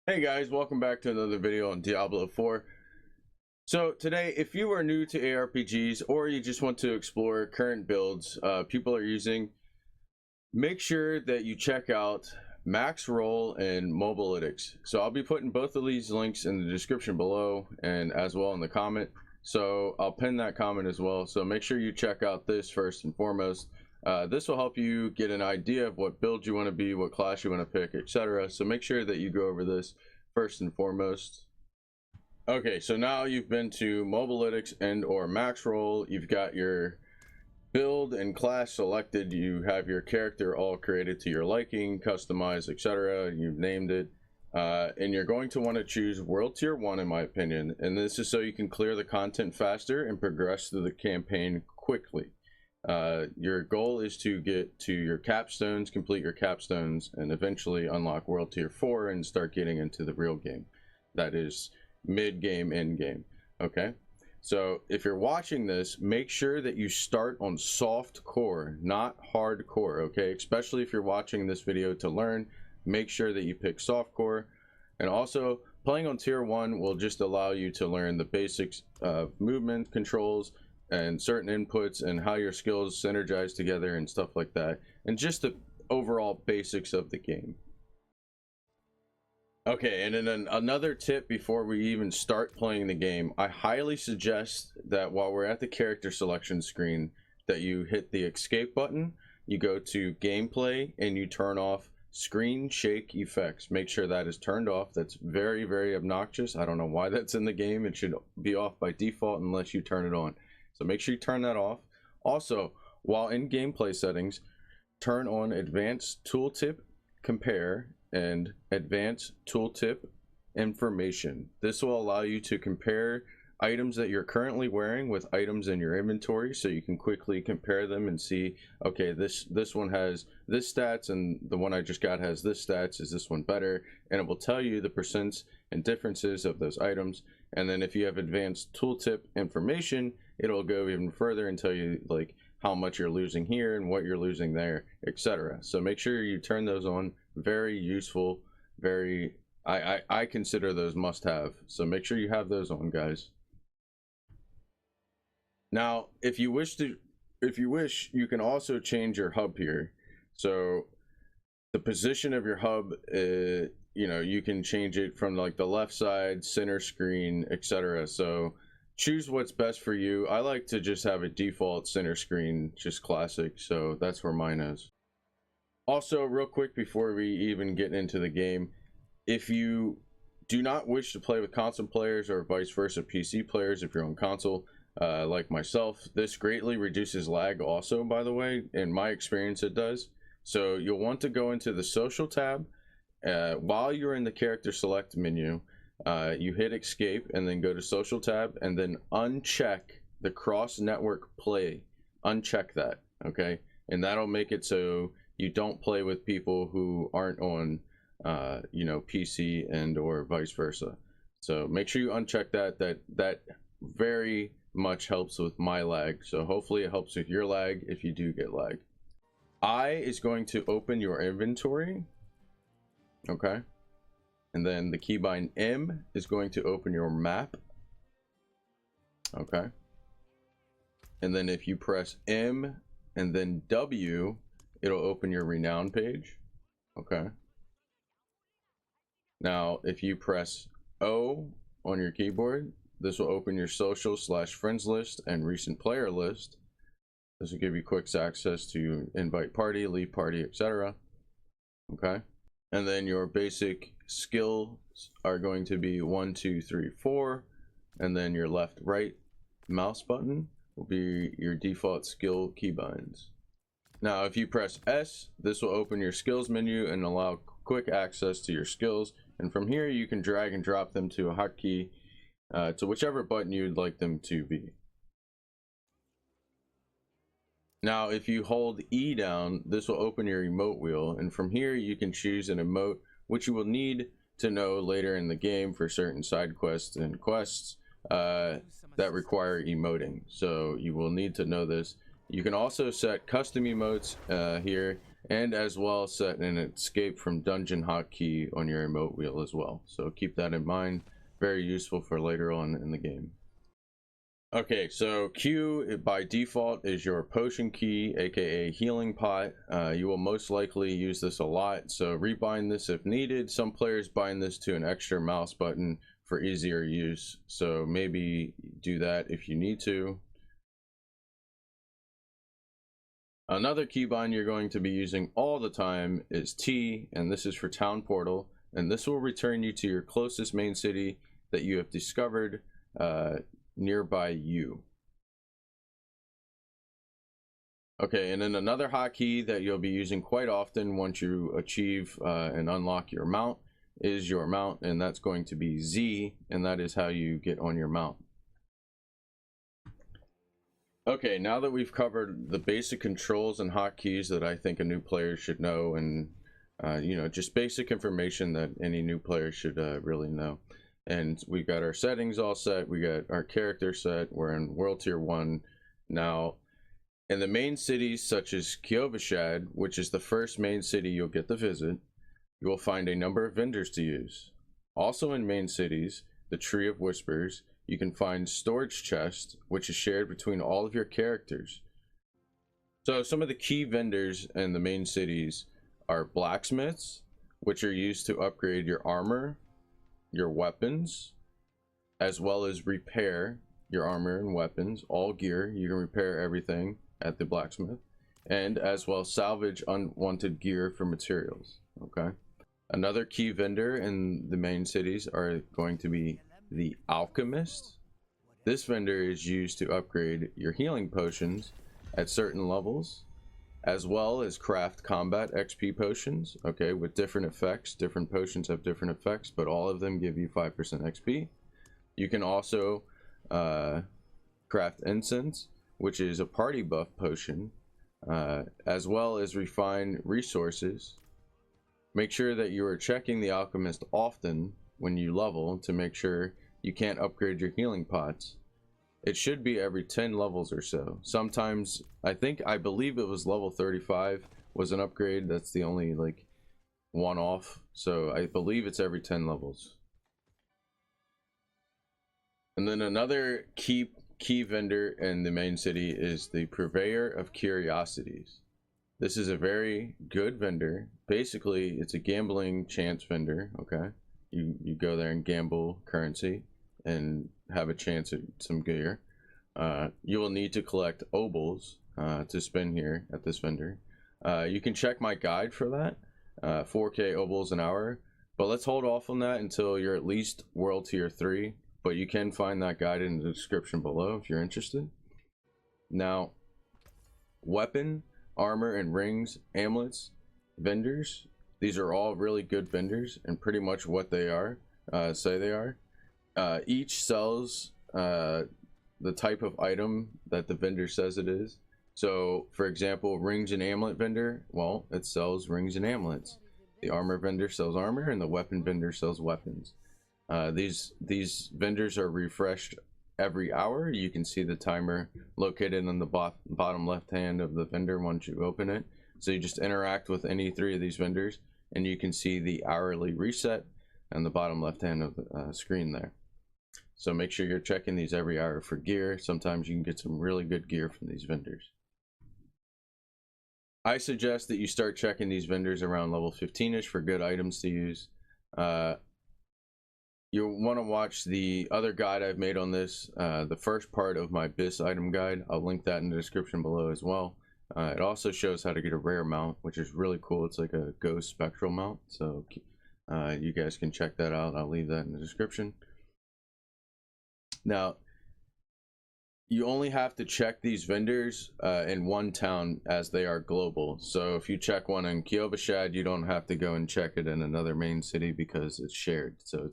Hey guys, welcome back to another video on Diablo 4. So today, if you are new to ARPGs or you just want to explore current builds people are using, make sure that you check out Max Roll and Mobilytics. So I'll be putting both of these links in the description below and as well in the comment. So I'll pin that comment as well. So make sure you check out this first and foremost. This will help you get an idea of what build you want to be, what class you want to pick, etc. So make sure that you go over this first and foremost. Okay, so now you've been to Mobilytics and or Max Roll. You've got your build and class selected. You have your character all created to your liking, customized, etc. You've named it. And you're going to want to choose World Tier 1 in my opinion. And this is so you can clear the content faster and progress through the campaign quickly. Your goal is to get to your capstones, complete your capstones, and eventually unlock World Tier 4 and start getting into the real game. That is mid-game, end-game. Okay? So if you're watching this, make sure that you start on soft core, not hardcore, okay? Especially if you're watching this video to learn, make sure that you pick soft core. And also, playing on Tier 1 will just allow you to learn the basics of movement controls and certain inputs and how your skills synergize together and stuff like that, and just the overall basics of the game. Okay, and then another tip before we even start playing the game, I highly suggest that while we're at the character selection screen that you hit the escape button, you go to gameplay and you turn off screen shake effects. Make sure that is turned off. That's very, very obnoxious. I don't know why that's in the game. It should be off by default unless you turn it on. So make sure you turn that off. Also, while in gameplay settings, turn on advanced tooltip compare and advanced tooltip information. This will allow you to compare items that you're currently wearing with items in your inventory, so you can quickly compare them and see, okay, this one has this stats and the one I just got has this stats. Is this one better? And it will tell you the percents and differences of those items. And then if you have advanced tooltip information, it'll go even further and tell you like how much you're losing here and what you're losing there, etc. So make sure you turn those on. Very useful. Very, I consider those must have. So make sure you have those on, guys. Now, if you wish, you can also change your hub here. So the position of your hub, you know, you can change it from like the left side, center screen, etc. So choose what's best for you. I like to just have a default center screen, just classic. So that's where mine is. Also, real quick before we even get into the game, if you do not wish to play with console players or vice versa PC players, if you're on console, like myself, this greatly reduces lag also, by the way. In my experience, it does. So you'll want to go into the social tab. While you're in the character select menu, you hit escape and then go to social tab and then uncheck the cross network play. Uncheck that, okay? And that'll make it so you don't play with people who aren't on you know, PC and or vice versa. So make sure you uncheck that. That very much helps with my lag. So hopefully it helps with your lag if you do get lag. I is going to open your inventory, okay? And then the keybind M is going to open your map, okay? And then if you press M and then W, it'll open your renown page, okay? Now, if you press O on your keyboard, this will open your social / friends list and recent player list. This will give you quick access to invite party, leave party, etc. Okay? And then your basic skills are going to be 1, 2, 3, 4. And then your left, right mouse button will be your default skill keybinds. Now, if you press S, this will open your skills menu and allow quick access to your skills. And from here, you can drag and drop them to a hotkey to whichever button you'd like them to be. Now, if you hold E down, this will open your emote wheel. And from here, you can choose an emote, which you will need to know later in the game for certain side quests and quests that require emoting. So you will need to know this. You can also set custom emotes here and as well set an escape from dungeon hotkey on your emote wheel as well. So keep that in mind. Very useful for later on in the game. Okay, so Q by default is your potion key, aka healing pot. You will most likely use this a lot, so rebind this if needed. Some players bind this to an extra mouse button for easier use, so maybe do that if you need to. Another keybind you're going to be using all the time is T, and this is for Town Portal, and this will return you to your closest main city that you have discovered nearby you. Okay, and then another hotkey that you'll be using quite often once you achieve and unlock your mount is your mount, and that's going to be Z, and that is how you get on your mount. Okay, now that we've covered the basic controls and hotkeys that I think a new player should know, and you know, just basic information that any new player should really know. And we got our settings all set, we got our character set, we're in World Tier 1 now. In the main cities such as Keybinds, which is the first main city you'll get to visit, you will find a number of vendors to use. Also in main cities, the Tree of Whispers, you can find storage chests, which is shared between all of your characters. So some of the key vendors in the main cities are Blacksmiths, which are used to upgrade your armor, your weapons, as well as repair your armor and weapons, all gear. You can repair everything at the blacksmith, and as well salvage unwanted gear for materials. Okay, another key vendor in the main cities are going to be the Alchemist. This vendor is used to upgrade your healing potions at certain levels, as well as craft combat XP potions, okay, with different effects. Different potions have different effects, but all of them give you 5% XP. You can also craft incense, which is a party buff potion, as well as refine resources. Make sure that you are checking the Alchemist often when you level to make sure you can't upgrade your healing pots. It should be every 10 levels or so. Sometimes, I believe it was level 35 was an upgrade. That's the only like one-off. So I believe it's every 10 levels. And then another key vendor in the main city is the Purveyor of Curiosities. This is a very good vendor. Basically, it's a gambling chance vendor, okay? You go there and gamble currency and have a chance at some gear. You will need to collect obols to spin here at this vendor. You can check my guide for that, 4K obols an hour, but let's hold off on that until you're at least World Tier 3, but you can find that guide in the description below if you're interested. Now, weapon, armor, and rings, amulets, vendors, these are all really good vendors and pretty much what they are, say they are. Each sells the type of item that the vendor says it is. So for example, rings and amulet vendor, well, it sells rings and amulets. The armor vendor sells armor, and the weapon vendor sells weapons. These vendors are refreshed every hour. You can see the timer located on the bottom left hand of the vendor once you open it. So you just interact with any three of these vendors and you can see the hourly reset on the bottom left hand of the screen there. So make sure you're checking these every hour for gear. Sometimes you can get some really good gear from these vendors. I suggest that you start checking these vendors around level 15ish for good items to use. You'll want to watch the other guide I've made on this, the first part of my BIS item guide. I'll link that in the description below as well. It also shows how to get a rare mount, which is really cool. It's like a ghost spectral mount, so you guys can check that out. I'll leave that in the description. Now, you only have to check these vendors in one town as they are global. So if you check one in Keybinds, you don't have to go and check it in another main city because it's shared. So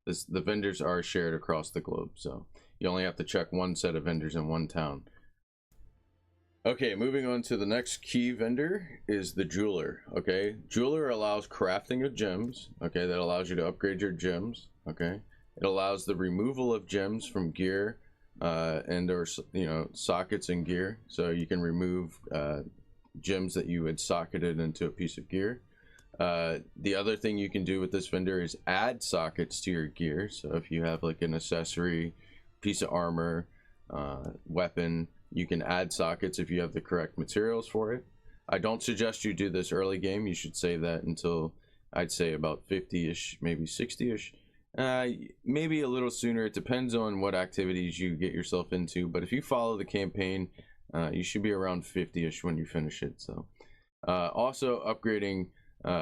the vendors are shared across the globe. So you only have to check one set of vendors in one town. Okay, moving on to the next key vendor is the jeweler. Okay, jeweler allows crafting of gems. Okay, that allows you to upgrade your gems. Okay, it allows the removal of gems from gear and or sockets and gear, so you can remove gems that you had socketed into a piece of gear. The other thing you can do with this vendor is add sockets to your gear. So if you have like an accessory, piece of armor, weapon, you can add sockets if you have the correct materials for it. I don't suggest you do this early game. You should save that until, I'd say, about 50-ish, maybe 60-ish. Maybe a little sooner. It depends on what activities you get yourself into, but if you follow the campaign, you should be around 50-ish when you finish it. So also upgrading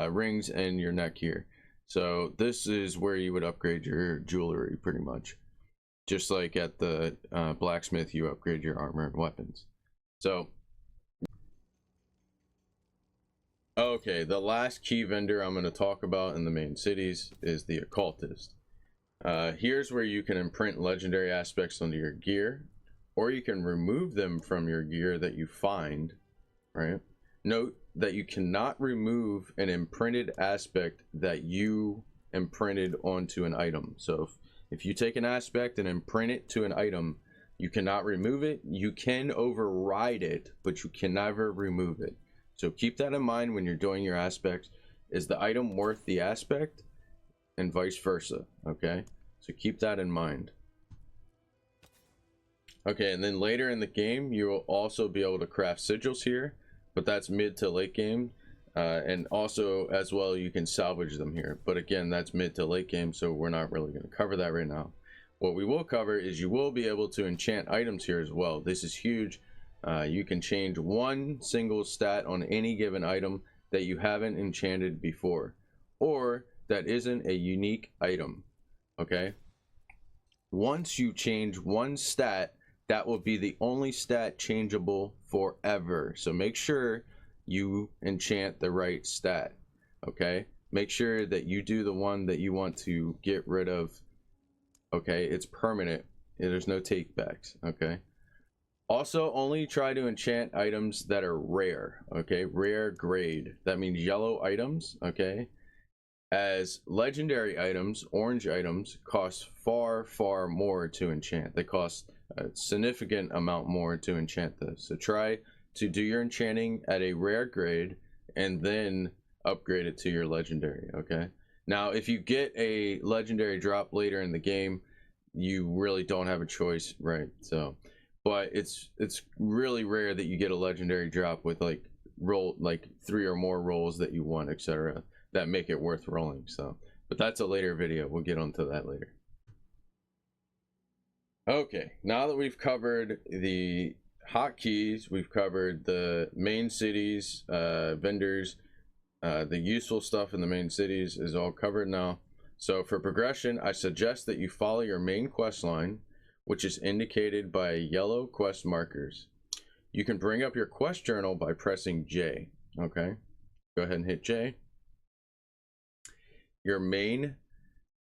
rings and your neck here. So this is where you would upgrade your jewelry, pretty much, just like at the blacksmith you upgrade your armor and weapons. So okay, the last key vendor I'm going to talk about in the main cities is the Occultist. Here's where you can imprint legendary aspects onto your gear, or you can remove them from your gear that you find, right? Note that you cannot remove an imprinted aspect that you imprinted onto an item. So if you take an aspect and imprint it to an item, you cannot remove it. You can override it, but you can never remove it. So keep that in mind when you're doing your aspects. Is the item worth the aspect? And vice versa, okay? So keep that in mind. Okay, and then later in the game, you will also be able to craft sigils here, but that's mid to late game. And also, as well, you can salvage them here. But again, that's mid to late game, so we're not really going to cover that right now. What we will cover is you will be able to enchant items here as well. This is huge. You can change one single stat on any given item that you haven't enchanted before, or that isn't a unique item. Okay, once you change one stat, that will be the only stat changeable forever. So make sure you enchant the right stat. Okay, make sure that you do the one that you want to get rid of. Okay, it's permanent. There's no take backs. Okay, also only try to enchant items that are rare. Okay, rare grade, that means yellow items. Okay, as legendary items, orange items cost far more to enchant. They cost a significant amount more to enchant this. So try to do your enchanting at a rare grade and then upgrade it to your legendary. Okay, now if you get a legendary drop later in the game, you really don't have a choice, right? So but it's really rare that you get a legendary drop with like 3 or more rolls that you want, etc., that make it worth rolling. So but that's a later video. We'll get onto that later. Okay, now that we've covered the hotkeys, we've covered the main cities, vendors, the useful stuff in the main cities is all covered now. So for progression, I suggest that you follow your main quest line, which is indicated by yellow quest markers. You can bring up your quest journal by pressing J. Okay, go ahead and hit J. Your main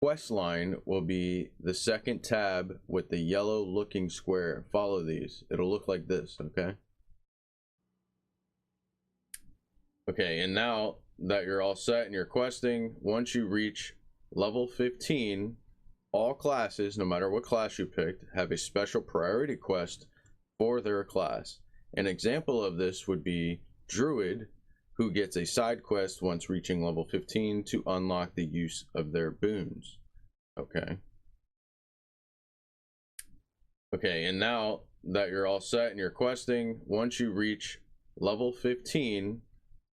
quest line will be the second tab with the yellow looking square. Follow these. It'll look like this. Okay. Okay, and now that you're all set in your questing, once you reach level 15, all classes, no matter what class you picked, have a special priority quest for their class. An example of this would be Druid, who gets a side quest once reaching level 15 to unlock the use of their boons. Okay. Okay, and now that you're all set in your questing, once you reach level 15,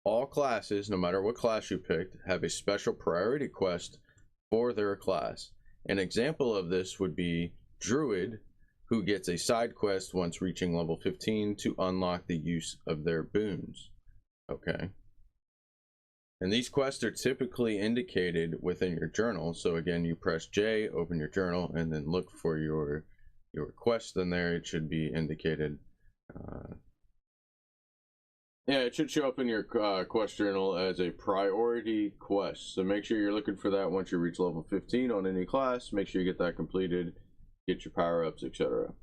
all classes, no matter what class you picked, have a special priority quest for their class. An example of this would be Druid, who gets a side quest once reaching level 15 to unlock the use of their boons. Okay. And these quests are typically indicated within your journal. So again, you press J, open your journal, and then look for your quest in there. It should be indicated. Yeah, it should show up in your quest journal as a priority quest. So make sure you're looking for that once you reach level 15 on any class. Make sure you get that completed, get your power-ups, etc.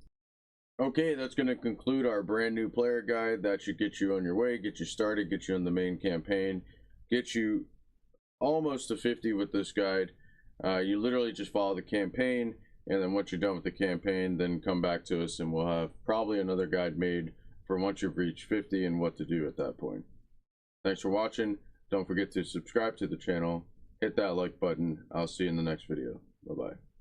Okay, that's going to conclude our brand new player guide. That should get you on your way, get you started, get you in the main campaign, get you almost to 50 with this guide. You literally just follow the campaign, and then once you're done with the campaign, then come back to us and we'll have probably another guide made for once you've reached 50 and what to do at that point. Thanks for watching. Don't forget to subscribe to the channel, hit that like button. I'll see you in the next video. Bye bye.